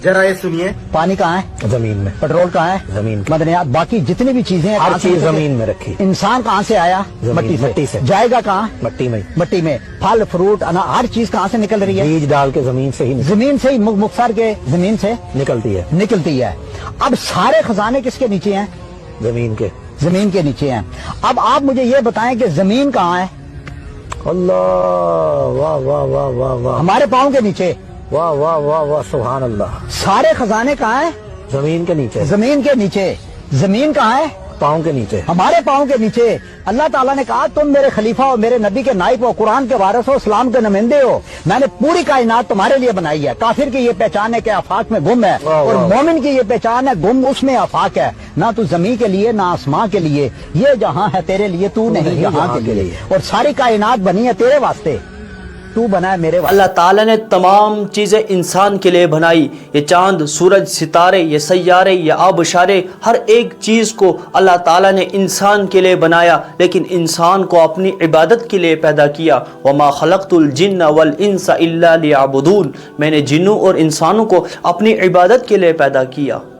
जरा ये सुनिए। पानी कहाँ है? जमीन में। पेट्रोल कहाँ है? जमीन में। मदनियात बाकी जितनी भी चीजें हैं हर कहाँ से चीज निकली? जमीन में रखी। इंसान कहाँ से आया? जमीन, मिट्टी से। जाएगा कहाँ? मिट्टी में। मिट्टी में। फल फ्रूट अनाज हर चीज कहाँ से निकल रही है? बीज डाल के जमीन से ही जमीन से ही मुख्तार के जमीन से निकलती है। निकलती है। अब सारे खजाने किसके नीचे हैं? जमीन के। जमीन के नीचे हैं। अब आप मुझे ये बताएं कि जमीन कहाँ है? अल्लाह, वाह वाह वाह वाह वाह, हमारे पाँव के नीचे। वाह वाह वाह वाह, सुभान अल्लाह। सारे खजाने कहाँ हैं? जमीन के नीचे। जमीन के नीचे। जमीन कहाँ है? पाँव के नीचे। हमारे पाँव के नीचे। अल्लाह ताला ने कहा तुम मेरे खलीफा हो, मेरे नबी के नाइब हो, कुरान के वारिस हो, इस्लाम के नुमाइंदे हो। मैंने पूरी कायनात तुम्हारे लिए बनाई है। काफिर की ये पहचान है कि आफाक में गुम है, और मोमिन की ये पहचान है गुम उसमें आफाक है। ना तू जमीन के लिए ना आसमां के लिए, ये जहां है तेरे लिए, तू नहीं जहां के लिए। और सारी कायनात बनी है तेरे वास्ते, तू बना है मेरे वास्ते। अल्लाह ताला ने तमाम चीज़ें इंसान के लिए बनाई। ये चांद, सूरज, सितारे, ये सैयारे, ये आबशारे, हर एक चीज़ को अल्लाह ताला ने इंसान के लिए बनाया, लेकिन इंसान को अपनी इबादत के लिए पैदा किया। वमा खलक़तुल जिन्न वल इंसा इल्ला लियअबुदून, मैंने जिन्नों और इंसानों को अपनी इबादत के लिए पैदा किया।